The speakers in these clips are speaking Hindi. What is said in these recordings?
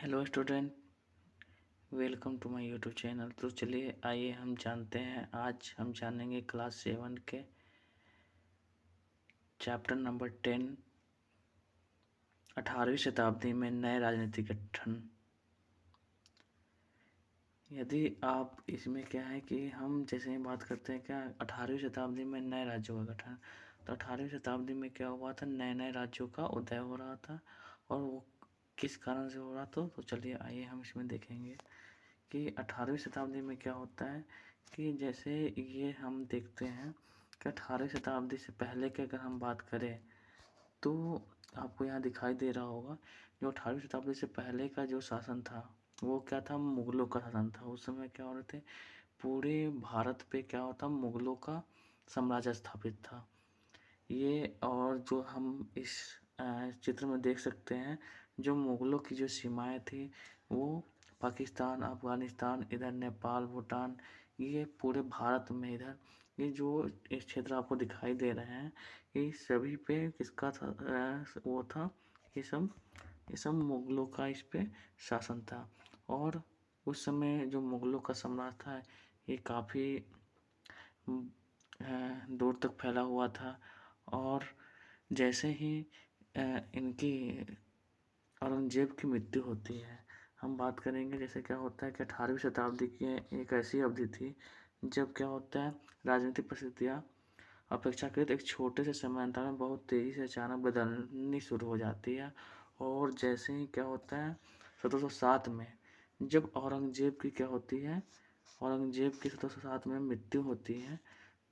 Hello student, welcome to my YouTube channel. तो चलिए आइए हम जानते हैं। आज हम जानेंगे क्लास 7 के चैप्टर नंबर 10, 18वीं शताब्दी में नए राजनीतिक गठन। यदि आप इसमें क्या है कि हम जैसे ही बात करते हैं क्या 18वीं शताब्दी में नए राज्यों का गठन, तो 18वीं शताब्दी में क्या हुआ था, नए नए राज्यों का उदय हो रहा था। और वो किस कारण से हो रहा था, तो चलिए आइए हम इसमें देखेंगे कि 18वीं शताब्दी में क्या होता है कि जैसे ये हम देखते हैं कि 18वीं शताब्दी से पहले की अगर हम बात करें तो आपको यहाँ दिखाई दे रहा होगा जो 18वीं शताब्दी से पहले का जो शासन था वो क्या था, मुगलों का शासन था। उस समय क्या हो रहे थे, पूरे भारत पे क्या होता, मुगलों का साम्राज्य स्थापित था ये। और जो हम इस चित्र में देख सकते हैं, जो मुगलों की जो सीमाएं थी वो पाकिस्तान, अफगानिस्तान, इधर नेपाल, भूटान, ये पूरे भारत में इधर ये जो इस क्षेत्र आपको दिखाई दे रहे हैं, ये सभी पे किसका था, वो था, ये सब मुगलों का इस पे शासन था। और उस समय जो मुगलों का साम्राज्य था ये काफ़ी दूर तक फैला हुआ था। और जैसे ही इनकी औरंगजेब की मृत्यु होती है, हम बात करेंगे जैसे क्या होता है कि 18वीं शताब्दी की एक ऐसी अवधि थी जब क्या होता है, राजनीतिक परिस्थितियाँ अपेक्षाकृत एक छोटे से समयांतर में बहुत तेज़ी से अचानक बदलनी शुरू हो जाती है। और जैसे ही क्या होता है, 1707 में जब औरंगजेब की क्या होती है, औरंगजेब की 1707 में मृत्यु होती है,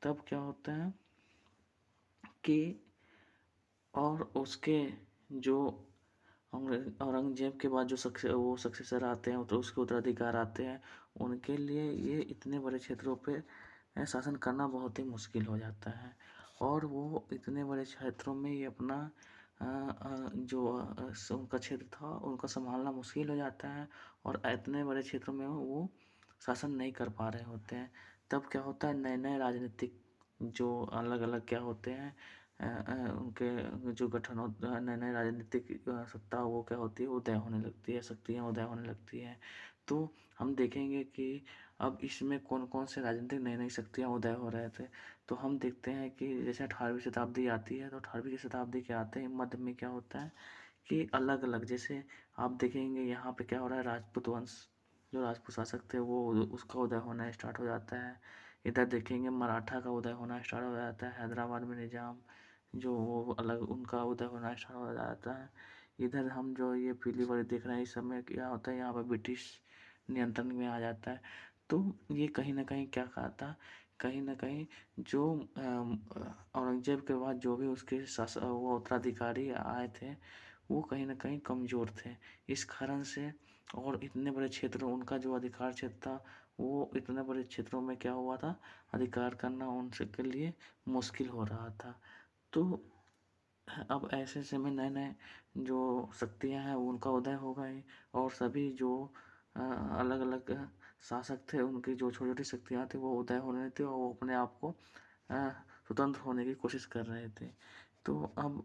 तब क्या होता है कि और उसके जो औरंगजेब के बाद जो सक्सेसर आते हैं तो उसके उत्तराधिकार आते हैं, उनके लिए ये इतने बड़े क्षेत्रों पे शासन करना बहुत ही मुश्किल हो जाता है। और वो इतने बड़े क्षेत्रों में ये अपना जो उनका क्षेत्र था उनका संभालना मुश्किल हो जाता है। और इतने बड़े क्षेत्रों में वो शासन नहीं कर पा रहे होते हैं। तब क्या होता है, नए नए राजनीतिक जो अलग अलग क्या होते हैं, उनके जो गठन होता है, नए नए राजनीतिक सत्ता वो क्या होती है, उदय होने लगती है, शक्तियाँ उदय होने लगती हैं। तो हम देखेंगे कि अब इसमें कौन कौन से राजनीतिक नई नई शक्तियाँ उदय हो रहे थे। तो हम देखते हैं कि जैसे 18वीं शताब्दी आती है, तो 18वीं शताब्दी के आते ही मध्य में क्या होता है कि अलग अलग, जैसे आप देखेंगे यहाँ पे क्या हो रहा है, राजपूत वंश, जो राजपूत शासक थे वो उसका उदय होना स्टार्ट हो जाता है। इधर देखेंगे मराठा का उदय होना स्टार्ट हो जाता है, हैदराबाद में निजाम जो वो अलग उनका उदय होना स्टार्ट हो जाता है। इधर हम जो ये पीली वाली देख रहे हैं, इस समय क्या होता है, यहाँ पर ब्रिटिश नियंत्रण में आ जाता है। तो ये कहीं ना कहीं क्या कहा था, कहीं ना कहीं जो औरंगजेब के बाद जो भी उसके वो उत्तराधिकारी आए थे वो कहीं ना कहीं कमज़ोर थे। इस कारण से और इतने बड़े क्षेत्र, उनका जो अधिकार क्षेत्र था वो इतने बड़े क्षेत्रों में क्या हुआ था, अधिकार करना उनसे के लिए मुश्किल हो रहा था। तो अब ऐसे समय नए नए जो शक्तियाँ हैं उनका उदय हो गए। और सभी जो अलग अलग शासक थे उनकी जो छोटी छोटी शक्तियाँ थी वो उदय होने थे और वो अपने आप को स्वतंत्र होने की कोशिश कर रहे थे। तो अब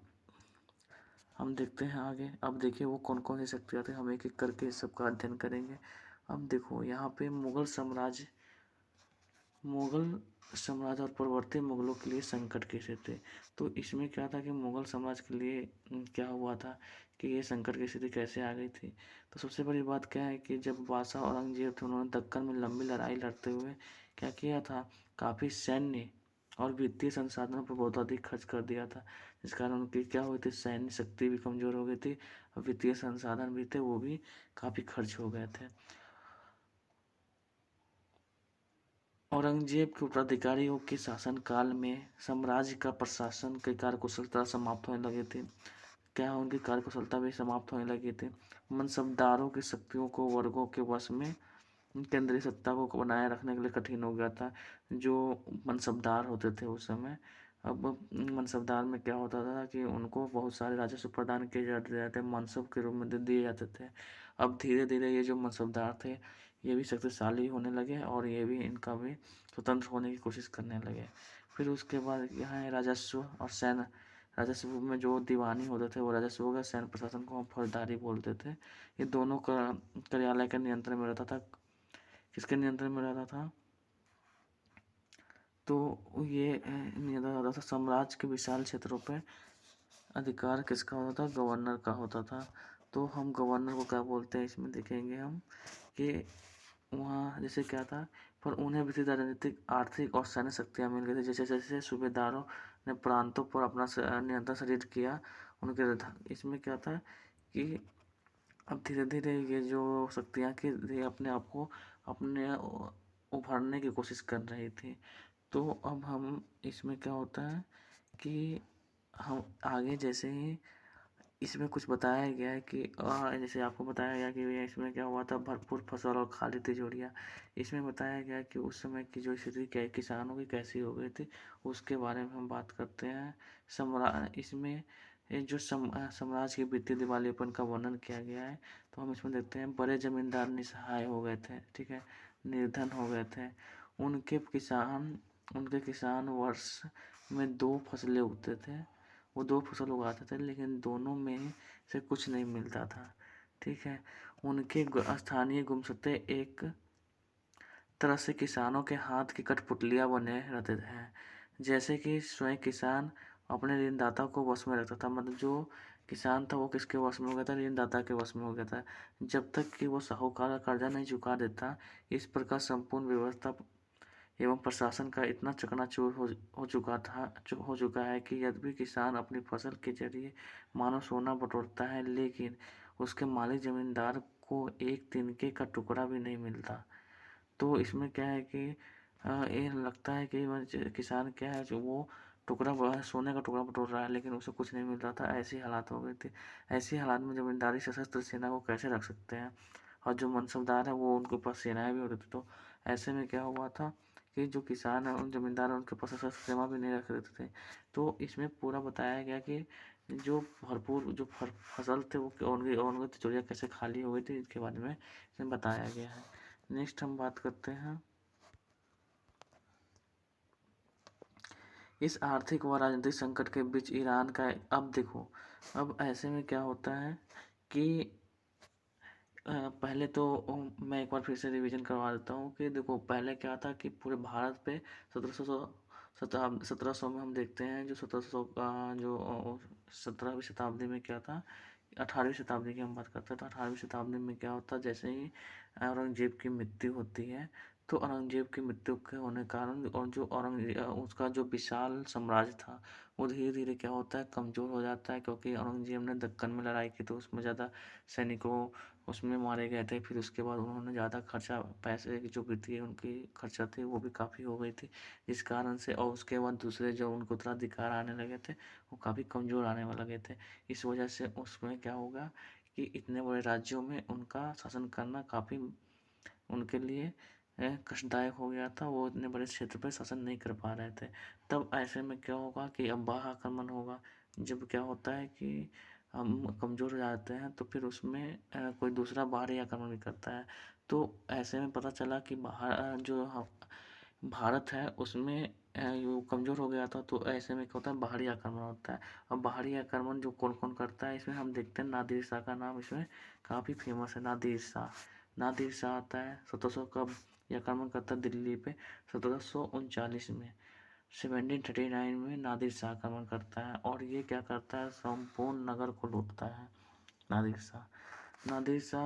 हम देखते हैं आगे। अब देखिए वो कौन कौन सी शक्तियाँ थी, हम एक एक करके सबका अध्ययन करेंगे। अब देखो यहाँ पे मुगल साम्राज्य और पूर्ववर्ती मुगलों के लिए संकट कैसे थे। तो इसमें क्या था कि मुगल साम्राज्य के लिए क्या हुआ था कि ये संकट की स्थिति कैसे आ गई थी। तो सबसे बड़ी बात क्या है कि जब बादशाह औरंगजेब थे उन्होंने दक्कन में लंबी लड़ाई लड़ते हुए क्या किया था, काफ़ी सैन्य और वित्तीय संसाधनों पर बहुत अधिक खर्च कर दिया था। जिस कारण उनकी क्या हुई थी, सैन्य शक्ति भी कमज़ोर हो गई थी और वित्तीय संसाधन भी थे वो भी काफ़ी खर्च हो गए थे। औरंगजेब के उत्तराधिकारियों के शासनकाल में साम्राज्य का प्रशासन की कार्यकुशलता समाप्त होने लगी थी। क्या उनकी कार्यकुशलता भी समाप्त होने लगी थी। मनसबदारों की शक्तियों को वर्गों के वश में केंद्रीय सत्ता को बनाए रखने के लिए कठिन हो गया था। जो मनसबदार होते थे उस समय, अब मनसबदार में क्या होता था कि उनको बहुत सारे राजस्व प्रदान किए जाते थे, मनसब के रूप में दिए जाते थे। अब धीरे धीरे ये जो मनसबदार थे ये भी शक्तिशाली होने लगे और ये भी इनका भी स्वतंत्र होने की कोशिश करने लगे। फिर उसके बाद यहाँ है राजस्व और सैन्य राजा शिवू में जो दीवानी होते थे वो राजा शिवू के सैन्य प्रशासन को हम फौजदारी बोलते थे। ये दोनों का कार्यालय के नियंत्रण में रहता था। किसके नियंत्रण में रहता था? तो ये नियंत्रण रहता था साम्राज्य के विशाल क्षेत्रों पे अधिकार किसका होता था? गवर्नर का होता था। तो हम गवर्नर को क्या बोलते हैं इसमें देखेंगे हम कि वहाँ जैसे क्या था, पर उन्हें विविध राजनीतिक, आर्थिक और सैन्य शक्तियाँ मिल गई थी। जैसे जैसे सूबेदारों ने प्रांतों पर अपना नियंत्रण शरीर किया, उनके इसमें क्या था कि अब धीरे धीरे ये जो शक्तियाँ की ये अपने आप को अपने उभरने की कोशिश कर रही थी। तो अब हम इसमें क्या होता है कि हम आगे जैसे ही इसमें कुछ बताया गया है कि जैसे आपको बताया गया कि भैया इसमें क्या हुआ था, भरपूर फसल और खाली तिजोरियाँ। इसमें बताया गया कि उस समय की जो स्थिति क्या किसानों की कैसी हो गई थी, उसके बारे में हम बात करते हैं। इसमें ये जो साम्राज्य की वित्तीय दिवालियेपन का वर्णन किया गया है, तो हम इसमें देखते हैं बड़े जमींदार निसहाय हो गए थे, ठीक है, निर्धन हो गए थे। उनके किसान वर्ष में 2 फसलें उगते थे। वो 2 फसल उगाते थे, लेकिन दोनों में से कुछ नहीं मिलता था, ठीक है। उनके स्थानीय गुमशुदे एक तरह से किसानों के हाथ की कठपुतलियाँ बने रहते हैं। जैसे कि स्वयं किसान अपने ऋणदाता को वश में रखता था, मतलब जो किसान था वो किसके वश में हो गया था? ऋणदाता के वश में हो गया था। जब तक कि वो साहूकार का कर्जा नहीं चुका देता, इस प्रकार संपूर्ण व्यवस्था एवं प्रशासन का इतना चकनाचूर हो चुका है कि यद्यपि किसान अपनी फसल के जरिए मानो सोना बटोरता है, लेकिन उसके मालिक जमींदार को एक तिनके का टुकड़ा भी नहीं मिलता। तो इसमें क्या है कि ये लगता है कि किसान क्या है जो वो सोने का टुकड़ा बटोर रहा है, लेकिन उसे कुछ नहीं मिल रहा था। ऐसी हालात हो गई थी। ऐसी हालात में जमींदारी सशस्त्र सेना को कैसे रख सकते हैं, और जो मनसबदार है वो उनके पास सेनाएं भी होती थी। तो ऐसे में क्या हुआ था कि जो किसान है उन जमींदार उनके पास सशस्त्र सेना भी नहीं रख देते थे। तो इसमें पूरा बताया गया कि जो भरपूर जो फसल थे वो उनकी तिजोरियाँ कैसे खाली हो गई थी, इसके बारे में इसमें बताया गया है। नेक्स्ट हम बात करते हैं इस आर्थिक व राजनीतिक संकट के बीच ईरान का। अब देखो, अब ऐसे में क्या होता है कि पहले तो मैं एक बार फिर से रिवीजन करवा देता हूँ कि देखो पहले क्या था कि पूरे भारत पे 1700 में हम देखते हैं जो 1700 का जो 17वीं शताब्दी में क्या था, 18वीं शताब्दी की हम बात करते हैं। तो 18वीं शताब्दी में क्या होता है, जैसे ही औरंगजेब की मृत्यु होती है, तो औरंगजेब की मृत्यु के होने के कारण और जो उसका जो विशाल साम्राज्य था वो धीरे धीरे क्या होता है, कमज़ोर हो जाता है। क्योंकि औरंगजेब ने दक्कन में लड़ाई की तो उसमें ज़्यादा सैनिकों उसमें मारे गए थे। फिर उसके बाद उन्होंने ज़्यादा खर्चा, पैसे की जो वित्तीय उनकी खर्चा थी वो भी काफ़ी हो गई थी, जिस कारण से। और उसके बाद दूसरे जो उनको उत्तराधिकार आने लगे थे वो काफ़ी कमज़ोर आने लगे थे। इस वजह से उसमें क्या होगा कि इतने बड़े राज्यों में उनका शासन करना काफ़ी उनके लिए कष्टदायक हो गया था। वो इतने बड़े क्षेत्र पर शासन नहीं कर पा रहे थे। तब ऐसे में क्या होगा कि अब बाह्य आक्रमण होगा। जब क्या होता है कि हम कमज़ोर हो जाते हैं तो फिर उसमें कोई दूसरा बाहरी आक्रमण भी करता है। तो ऐसे में पता चला कि भारत है उसमें वो कमज़ोर हो गया था। तो ऐसे में क्या होता है, बाहरी आक्रमण होता है। अब बाहरी आक्रमण जो कौन कौन करता है, इसमें हम देखते हैं नादिर शाह का नाम इसमें काफ़ी फेमस है। नादिर शाह आता है 1700 कब ये आक्रमण करता है दिल्ली पे, 1739 में। 1739 में नादिर शाह आक्रमण करता है और ये क्या करता है, संपूर्ण नगर को लूटता है नादिर शाह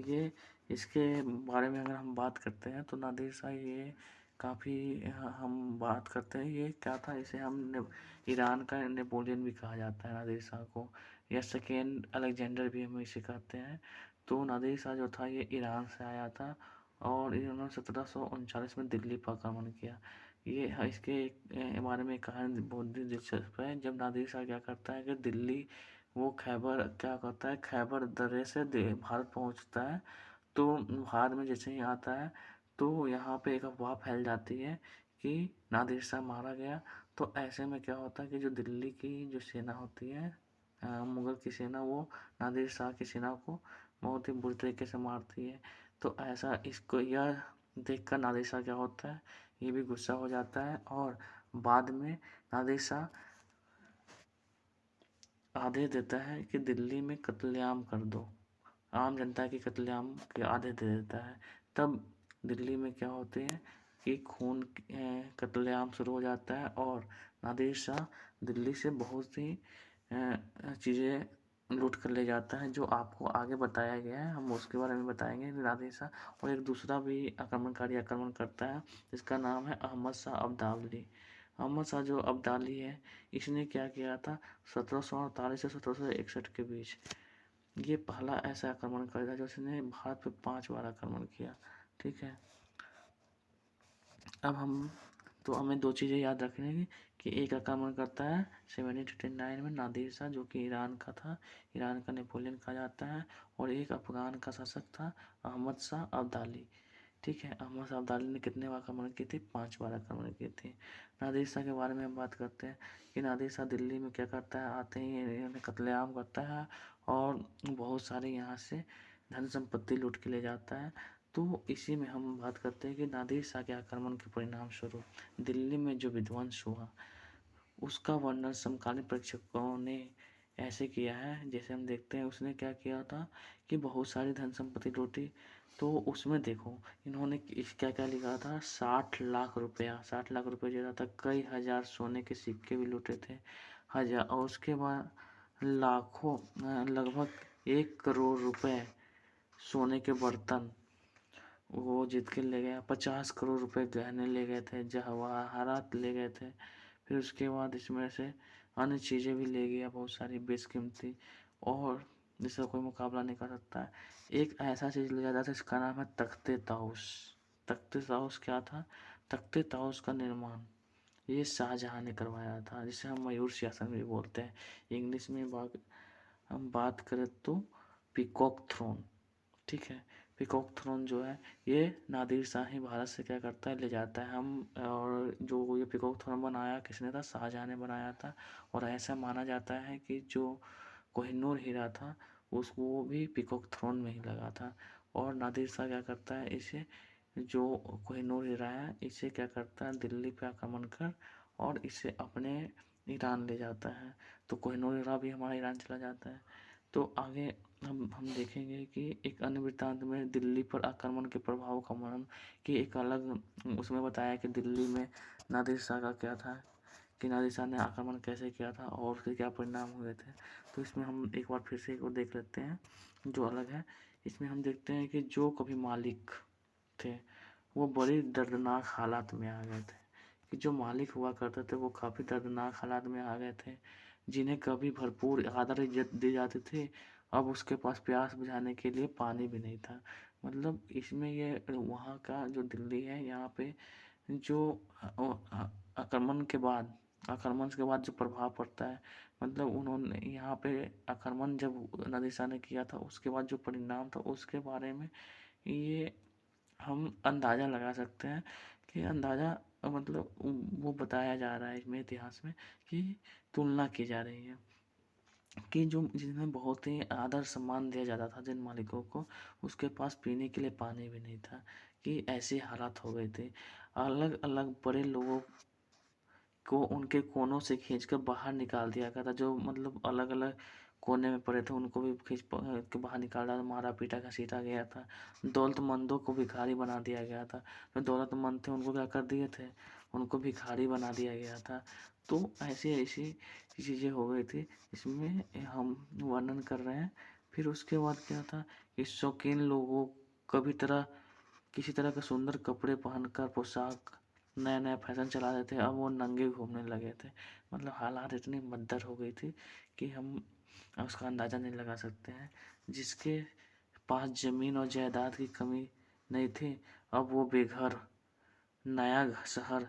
ये इसके बारे में अगर हम बात करते हैं तो नादिर शाह ये काफ़ी हम बात करते हैं, ये क्या था, इसे हम ईरान का नेपोलियन भी कहा जाता है नादिर शाह को, या सेकेंड अलेक्जेंडर भी हम इसे कहते हैं। तो नादिर शाह जो था ये ईरान से आया था और इन्होंने 1739 में दिल्ली पर आक्रमण किया। ये इसके बारे में कहानी बहुत ही दिलचस्प है। जब नादिर शाह क्या करता है कि दिल्ली वो खैबर दर्रे से भारत पहुंचता है। तो भारत में जैसे ही आता है तो यहाँ पे एक अफवाह फैल जाती है कि नादिर शाह मारा गया। तो ऐसे में क्या होता है कि जो दिल्ली की जो सेना होती है, मुगल की सेना, वो नादिर शाह की सेना को बहुत ही बुरी तरीके से मारती है। तो ऐसा इसको यह देखकर नादिर शाह क्या होता है, ये भी गुस्सा हो जाता है और बाद में नादिर शाह आदेश देता है कि दिल्ली में कत्लेआम कर दो, आम जनता की कत्लेआम के आदेश दे देता है। तब दिल्ली में क्या होते हैं कि खून कत्लेआम शुरू हो जाता है और नादिर शाह दिल्ली से बहुत सी चीज़ें लूट कर ले जाता है, जो आपको आगे बताया गया है, हम उसके बारे में बताएंगे। नादिर शाह और एक दूसरा भी आक्रमणकारी आक्रमण करता है, जिसका नाम है अहमद शाह अब्दाली। अहमद शाह जो अब्दाली है, इसने क्या किया था 1748 से 1761 के बीच, ये पहला ऐसा आक्रमणकारी था जिसने भारत पे 5 बार आक्रमण किया। ठीक है, अब हमें 2 चीज़ें याद रखनी है कि एक आक्रमण करता है 1739 में नादिर शाह, जो कि ईरान का था, ईरान का नेपोलियन कहा जाता है, और एक अफगान का शासक था अहमद शाह अब्दाली। ठीक है, अहमद शाह अब्दाली ने कितने बार आक्रमण किए थे? 5 बार आक्रमण किए थे। नादिर शाह के बारे में हम बात करते हैं कि नादिर शाह दिल्ली में क्या करता है, आते ही इन्हें कत्लेआम करता है और बहुत सारे यहाँ से धन संपत्ति लूट के ले जाता है। तो इसी में हम बात करते हैं कि नादिर शाह के आक्रमण के परिणाम स्वरूप दिल्ली में जो विध्वंस हुआ, उसका वर्णन समकालीन प्रेक्षकों ने ऐसे किया है। जैसे हम देखते हैं उसने क्या किया था कि बहुत सारी धन संपत्ति लूटी। तो उसमें देखो इन्होंने क्या क्या लिखा था, 60 लाख रुपया, 60 लाख रुपया ज़्यादा था, कई हजार सोने के सिक्के भी लूटे थे, हजार, और उसके बाद लाखों, लगभग 1 करोड़ रुपए सोने के बर्तन वो जीत के ले गया, 50 करोड़ रुपए गहने ले गए थे, जवाहरात ले गए थे। फिर उसके बाद इसमें से अन्य चीज़ें भी ले गया, बहुत सारी बेशकीमती, और जिसका कोई मुकाबला नहीं कर सकता है। एक ऐसा चीज़ ले जाता था जिसका नाम है तख्ते ताउस। तख्ते ताउस क्या था? तख्ते ताउस का निर्माण ये शाहजहां ने करवाया था, जिसे हम मयूर सिंहासन भी बोलते हैं। इंग्लिश में हम बात करें तो पीकॉक थ्रोन। ठीक है, पीकॉक थ्रोन जो है ये नादिर शाह ही भारत से क्या करता है, ले जाता है। और जो ये पीकॉक थ्रोन बनाया किसने था? शाहजहां ने बनाया था। और ऐसा माना जाता है कि जो कोहिनूर हीरा था उसको भी पीकॉक थ्रोन में ही लगा था। और नादिर शाह क्या करता है, इसे जो कोहिनूर हीरा है इसे क्या करता है, दिल्ली पे आक्रमण कर और इसे अपने ईरान ले जाता है। तो कोहिनूर हीरा भी हमारा ईरान चला जाता है। तो आगे हम देखेंगे कि एक अन्य वृत्तांत में दिल्ली पर आक्रमण के प्रभाव का वर्णन कि एक अलग उसमें बताया कि दिल्ली में नादिर शाह का क्या था, कि नादिर शाह ने आक्रमण कैसे किया था और उसके क्या परिणाम हुए थे। तो इसमें हम एक बार फिर से एक और देख लेते हैं जो अलग है। इसमें हम देखते हैं कि जो कभी मालिक थे वो बड़ी दर्दनाक हालात में आ गए थे, कि जो मालिक हुआ करते थे वो काफ़ी दर्दनाक हालात में आ गए थे, जिन्हें कभी भरपूर आदर इज्जत दी जाती थी, अब उसके पास प्यास बुझाने के लिए पानी भी नहीं था। मतलब इसमें ये वहाँ का जो दिल्ली है यहाँ पे जो आक्रमण के बाद जो प्रभाव पड़ता है, मतलब उन्होंने यहाँ पे आक्रमण जब नादिर शाह ने किया था उसके बाद जो परिणाम था उसके बारे में ये हम अंदाज़ा लगा सकते हैं कि अंदाज़ा मतलब वो बताया जा रहा है इसमें इतिहास में कि तुलना की जा रही है कि जो जिन्हें बहुत ही आदर सम्मान दिया जाता था जिन मालिकों को, उसके पास पीने के लिए पानी भी नहीं था, कि ऐसी हालात हो गई थी। अलग अलग बड़े लोगों को उनके कोनों से खींचकर बाहर निकाल दिया गया था, जो मतलब अलग अलग कोने में पड़े थे उनको भी खींच के बाहर निकाला, मारा पीटा घसीटा गया था। दौलतमंदों को भिखारी बना दिया गया था, जो दौलतमंद थे उनको क्या कर दिए थे, उनको भिखारी बना दिया गया था। तो ऐसी ऐसी चीज़ें हो गई थी, इसमें हम वर्णन कर रहे हैं। फिर उसके बाद क्या था कि शौकीन लोगों कभी किसी तरह के सुंदर कपड़े पहनकर पोशाक नया नया फैशन चला रहे थे, अब वो नंगे घूमने लगे थे। मतलब हालात इतनी मद्दर हो गई थी कि हम उसका अंदाज़ा नहीं लगा सकते हैं। जिसके पास ज़मीन और जायदाद की कमी नहीं थी, अब वो बेघर नया शहर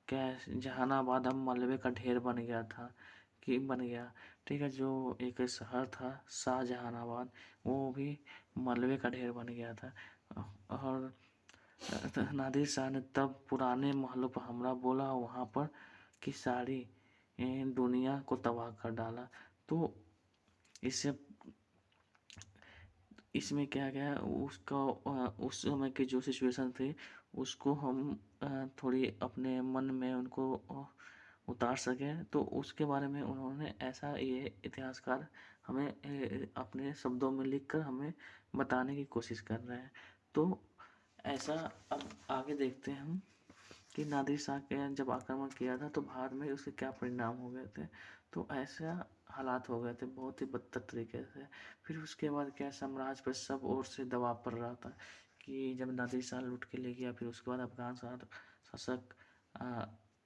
जहानाबाद अब मलबे का ढेर बन गया था, कि बन गया। ठीक है, जो एक शहर था शाहजहानाबाद वो भी मलबे का ढेर बन गया था। और नादिर शाह ने तब पुराने महलों पर हमला बोला, वहाँ पर की सारी दुनिया को तबाह कर डाला। तो इससे इसमें क्या गया उसका उस समय की जो सिचुएशन थी उसको हम थोड़ी अपने मन में उतार सकें, तो उसके बारे में उन्होंने ऐसा ये इतिहासकार हमें अपने शब्दों में लिखकर हमें बताने की कोशिश कर रहे हैं। तो ऐसा अब आगे देखते हैं हम कि नादिर शाह के जब आक्रमण किया था तो भारत में उसके क्या परिणाम हो गए थे। तो ऐसा हालात हो गए थे बहुत ही बदतर तरीके से। फिर उसके बाद क्या साम्राज्य पर सब ओर से दबाव पड़ रहा था कि जब नादिर शाह लूट के ले गया, फिर उसके बाद अफगान शासक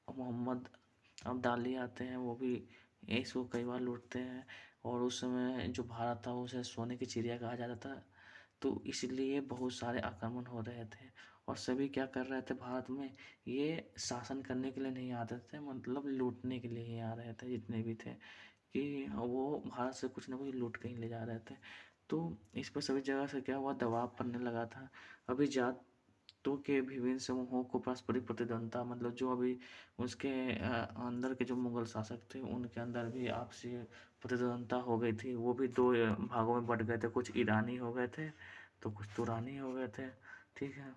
मोहम्मद अब्दाली आते हैं, वो भी इसको कई बार लूटते हैं। और उस समय जो भारत था उसे सोने की चिड़िया कहा जाता था। तो इसलिए बहुत सारे आक्रमण हो रहे थे और सभी क्या कर रहे थे भारत में, ये शासन करने के लिए नहीं आते थे, मतलब लूटने के लिए ही आ रहे थे जितने भी थे, कि वो भारत से कुछ ना कुछ लूट के ही ले जा रहे थे। तो इस पर सभी जगह से क्या हुआ, दबाव पड़ने लगा था। अभी जातों के विभिन्न समूहों को पारस्परिक प्रतिद्वंदता, मतलब जो अभी उसके अंदर के जो मुगल शासक थे उनके अंदर भी आपसी प्रतिद्वंदता हो गई थी। वो भी दो भागों में बट गए थे, कुछ ईरानी हो गए थे तो कुछ तुरानी हो गए थे। ठीक है,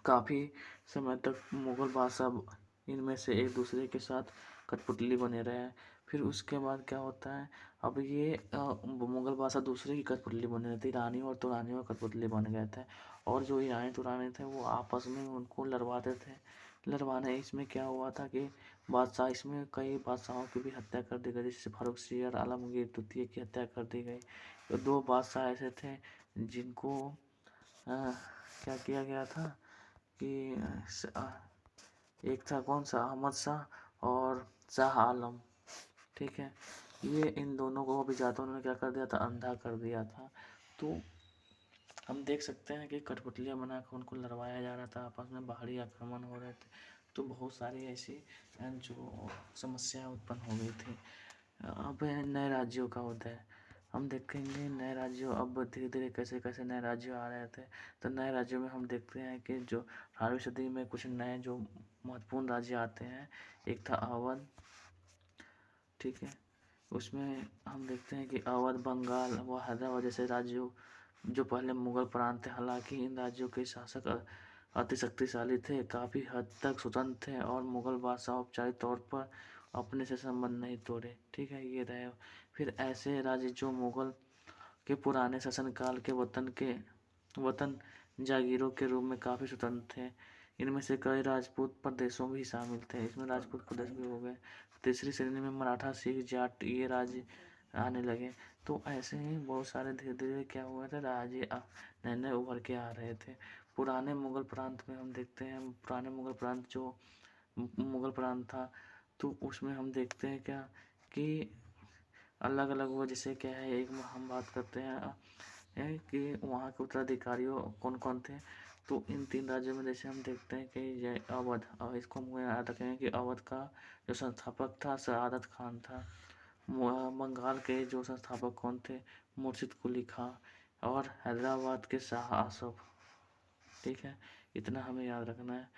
काफ़ी समय तक मुगल बादशाह इनमें से एक दूसरे के साथ कठपुतली बने रहे हैं। फिर उसके बाद क्या होता है, अब ये मुगल बादशाह दूसरे की कठपुतली बने रहे थे, ईरानी और तुरानी और कठपुतली बन गए थे। और जो ईरानी तुरानी थे वो आपस में उनको लड़वाते थे। लड़वाने इसमें क्या हुआ था कि बादशाह, इसमें कई बादशाहों की भी हत्या कर दी गई, जैसे फारूक सियर आलमगीर द्वितीय की हत्या कर दी गई। तो दो बादशाह ऐसे थे जिनको क्या किया गया था कि एक था कौन सा, अहमद शाह और शाह आलम। ठीक है, ये इन दोनों को अभिजातों ने क्या कर दिया था, अंधा कर दिया था। तो हम देख सकते हैं कि कठपुतलियाँ बनाकर उनको लड़वाया जा रहा था, आपस में बाहरी आक्रमण हो रहे थे। तो बहुत सारी ऐसी जो समस्याएं उत्पन्न हो गई थी। अब है नए राज्यों का उदय। हम देखेंगे नए राज्यों, अब धीरे धीरे कैसे कैसे नए राज्य आ रहे थे। तो नए राज्यों में हम देखते हैं कि जो 18वीं सदी में कुछ नए जो महत्वपूर्ण राज्य आते हैं। एक था अवध। ठीक है, उसमें हम देखते हैं कि अवध, बंगाल व हैदराबाद जैसे राज्यों जो पहले मुगल प्रांत थे, हालांकि इन राज्यों के शासक अति शक्तिशाली थे, काफ़ी हद तक स्वतंत्र थे और मुगल बादशाह औपचारिक तौर पर अपने से संबंध नहीं तोड़े। ठीक है, ये रहे। फिर ऐसे राज्य जो मुगल के पुराने शासनकाल के वतन जागीरों के रूप में काफ़ी स्वतंत्र थे। इनमें से कई राजपूत प्रदेशों भी शामिल थे, इसमें राजपूत प्रदेश भी हो गए। तीसरी श्रेणी में मराठा, सिख, जाट ये राज्य आने लगे। तो ऐसे ही बहुत सारे धीरे धीरे क्या हुआ था, राज्य नए नए उभर के आ रहे थे। पुराने मुगल प्रांत में हम देखते हैं, पुराने मुगल प्रांत जो मुगल प्रांत था, तो उसमें हम देखते हैं क्या कि अलग अलग हुआ। जैसे क्या है, एक हम बात करते हैं कि वहाँ के उत्तराधिकारियों कौन कौन थे। तो इन 3 राज्यों में जैसे हम देखते हैं कि ये अवध, और इसको हम याद रखेंगे कि अवध का जो संस्थापक था सआदत खान था। बंगाल के जो संस्थापक कौन थे, मुर्शिद कुली खां। और हैदराबाद के शाह आसफ। ठीक है, इतना हमें याद रखना है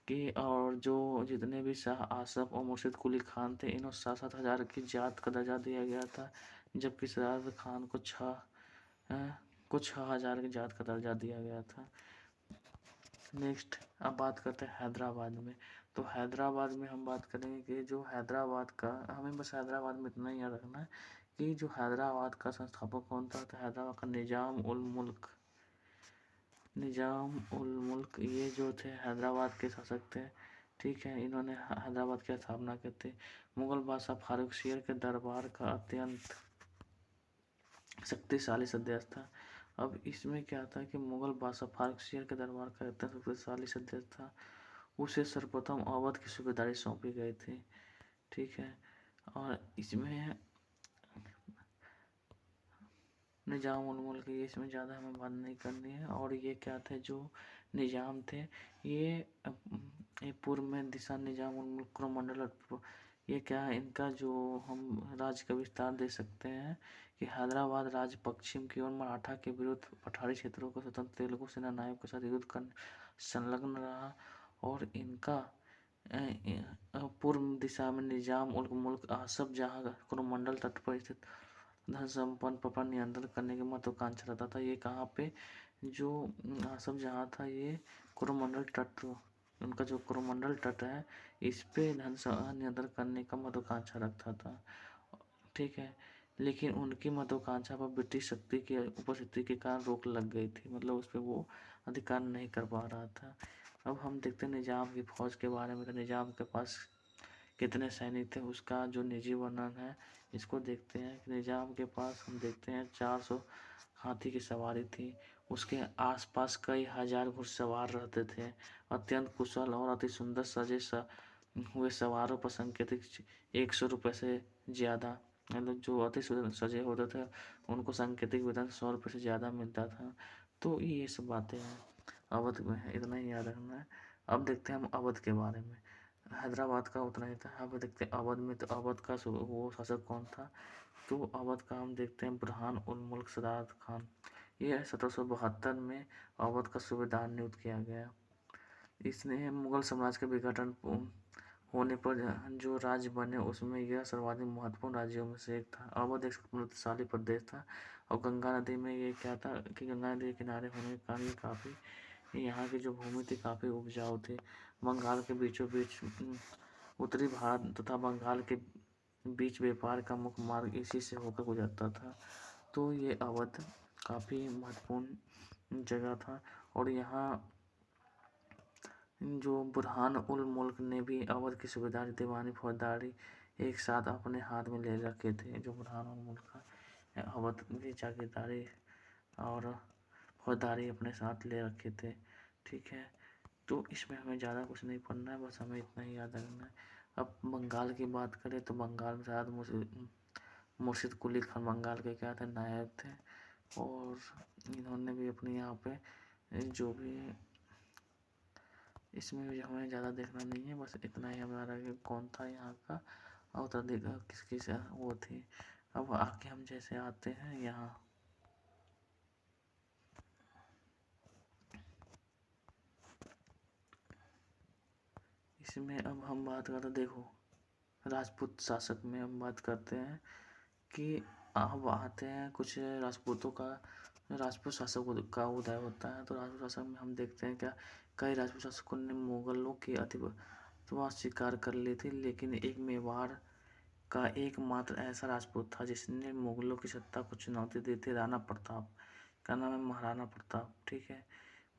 कि और जो जितने भी शाह आसफ और मुर्शिद कुली खान थे, इन्हें 7,000 की जात का दर्जा दिया गया था, जबकि सआदत खान को 6,000 की जात का दर्जा दिया गया था। नेक्स्ट अब बात करते हैं हैदराबाद में। तो हैदराबाद में हम बात करेंगे कि जो हैदराबाद का, हमें बस हैदराबाद में इतना ही याद रखना है कि जो हैदराबाद का संस्थापक कौन था, तो हैदराबाद का निजाम उल मुल्क ये जो थे हैदराबाद के शासक थे। ठीक है, इन्होंने हैदराबाद की स्थापना की थी। मुगल बादशाह फारूक शेर के दरबार का अत्यंत शक्तिशाली सदस्य था। अब इसमें क्या था कि मुगल बादशाह फारूक शेर के दरबार का अत्यंत शक्तिशाली सदस्य था, उसे सर्वप्रथम अवध की सूबेदारी सौंपी गई थी। ठीक है, और इसमें निजाम उल मुल्क, ये इसमें ज़्यादा हमें बात नहीं करनी है। और ये क्या थे, जो निजाम थे, ये पूर्व में दिशा निजाम उल मुल्क कुरुमंडल, ये क्या है, इनका जो हम राज्य का विस्तार दे सकते हैं कि हैदराबाद राज्य पश्चिम की ओर मराठा के विरुद्ध पठारी क्षेत्रों को स्वतंत्र तेलुगु सेना नायक के साथ युद्ध कर संलग्न रहा। और इनका पूर्व दिशा में निजाम उल मुल्क आसफ जहाँ कुरुमंडल तट पर स्थित धन संपन्न पर नियंत्रण करने की महत्वाकांक्षा रखता था। ये कहाँ पे, जो आसफ जहाँ था, ये कुरुमंडल तट उनका जो कोरोमंडल तट है, इस पे नियंत्रण करने का महत्वाकांक्षा रखता था। ठीक है, लेकिन उनकी महत्वाकांक्षा पर ब्रिटिश शक्ति की उपस्थिति के कारण रोक लग गई थी, मतलब उस पे वो अधिकार नहीं कर पा रहा था। अब हम देखते हैं निज़ाम की फ़ौज के बारे में। तो निज़ाम के पास कितने सैनिक थे, उसका जो निजी वर्णन है, इसको देखते हैं कि निज़ाम के पास हम देखते हैं 400 हाथी की सवारी थी। उसके आसपास कई हजार घुड़सवार रहते थे। अत्यंत कुशल और अति सुंदर सजे हुए सवारों पर सांकेतिक 100 रुपये से ज़्यादा, मतलब जो अति सुंदर सजे होते थे उनको सांकेतिक वेतन 100 रुपये से ज़्यादा मिलता था। तो ये सब बातें हैं अवध में है, इतना ही याद रखना है। अब देखते हैं हम अवध के बारे में। हैदराबाद का उतना ही था। अब देखते हैं अवध में। तो अवध का वो शासक कौन था? तो अवध का हम देखते हैं बुरहान उल मुल्क सदात खान। यह 1772 में अवध का सूबेदार नियुक्त किया गया। इसने मुगल साम्राज्य के विघटन होने पर जो राज्य बने उसमें यह सर्वाधिक महत्वपूर्ण राज्यों में से एक था। अवध एक समृद्धशाली प्रदेश था और गंगा नदी में ये क्या था कि गंगा नदी के किनारे होने के कारण ये काफ़ी, यहाँ की जो भूमि थी काफ़ी उपजाऊ थी। बंगाल के बीचों बीच उत्तरी भारत तथा बंगाल के बीच व्यापार का मुख्य मार्ग इसी से होकर गुजरता था। तो ये अवध काफ़ी महत्वपूर्ण जगह था। और यहाँ जो बुरहान उल मुल्क ने भी अवध की सूबेदारी, दीवानी, फौजदारी एक साथ अपने हाथ में ले रखे थे। जो बुरहान उल मुल्क का अवध की जागीरदारी और फौजदारी अपने साथ ले रखे थे। ठीक है, तो इसमें हमें ज़्यादा कुछ नहीं पढ़ना है, बस हमें इतना ही याद रखना है। अब बंगाल की बात करें तो बंगाल में शायद मुर्शिद कुली खान बंगाल के क्या थे, नायक थे। और इन्होंने भी अपने यहाँ पे जो भी, इसमें भी हमें ज़्यादा देखना नहीं है, बस इतना ही हमारा कि कौन था यहाँ का उत्तराधिकारी, किसकी से वो थी। अब आगे हम जैसे आते हैं यहाँ, इसमें अब हम बात करते, देखो राजपूत शासक में हम बात करते हैं कि अब आते हैं कुछ राजपूतों का, राजपूत शासक का उदय होता है। तो राजपूत शासक में हम देखते हैं क्या, कई राजपूत शासकों ने मुगलों की आधिपत्य स्वीकार कर ली थी, लेकिन एक मेवाड़ का एकमात्र ऐसा राजपूत था जिसने मुगलों की सत्ता को चुनौती दी थी, राणा प्रताप। का नाम है महाराणा प्रताप। ठीक है,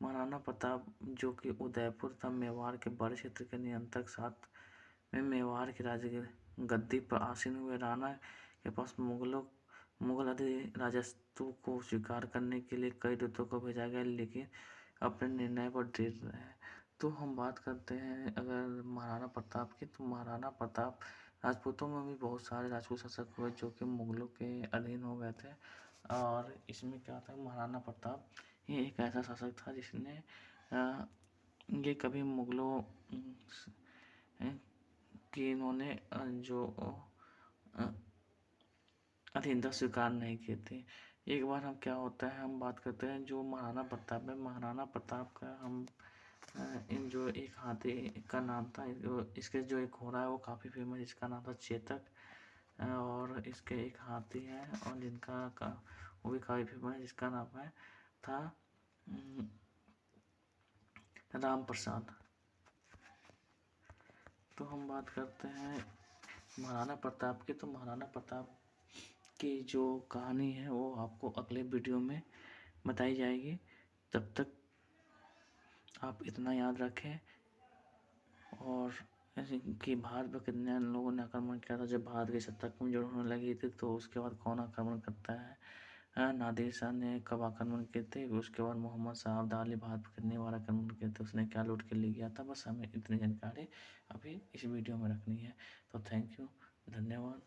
महाराणा प्रताप जो कि उदयपुर तथा मेवाड़ के बड़े क्षेत्र के नियंत्रक साथ में मेवाड़ की गद्दी पर आसीन हुए। राणा के पास मुगल राजत्व को स्वीकार करने के लिए कई दूतों को भेजा गया, लेकिन अपने निर्णय पर दृढ़ रहे। तो हम बात करते हैं अगर महाराणा प्रताप की, तो महाराणा प्रताप, राजपूतों में भी बहुत सारे राजपूत शासक हुए जो कि मुगलों के अधीन हो गए थे। और इसमें क्या था, महाराणा प्रताप ये एक ऐसा शासक था जिसने ये कभी मुगलों कि इन्होंने जो अधीनता स्वीकार नहीं की थी। एक बार हम क्या होता है, हम बात करते हैं जो महाराणा प्रताप है। महाराणा प्रताप का हम इन जो एक हाथी का नाम था, इसके जो एक घोड़ा है वो काफ़ी फेमस, इसका नाम था चेतक। और इसके एक हाथी है और जिनका वो भी काफ़ी फेमस है, जिसका नाम है था राम प्रसाद। तो हम बात करते हैं महाराणा प्रताप की। तो महाराणा प्रताप की जो कहानी है वो आपको अगले वीडियो में बताई जाएगी। तब तक आप इतना याद रखें। और ऐसे कि भारत पर कितने लोगों ने आक्रमण किया था, जब भारत की सत्ता कमजोर होने लगी थी तो उसके बाद कौन आक्रमण करता है। नादिर शाह ने कब आक्रमण किए थे, उसके बाद मोहम्मद शाह अब्दाली भारत पर कितनी बार आक्रमण किए थे, उसने क्या लूट के ले गया था। बस हमें इतनी जानकारी अभी इस वीडियो में रखनी है। तो थैंक यू, धन्यवाद।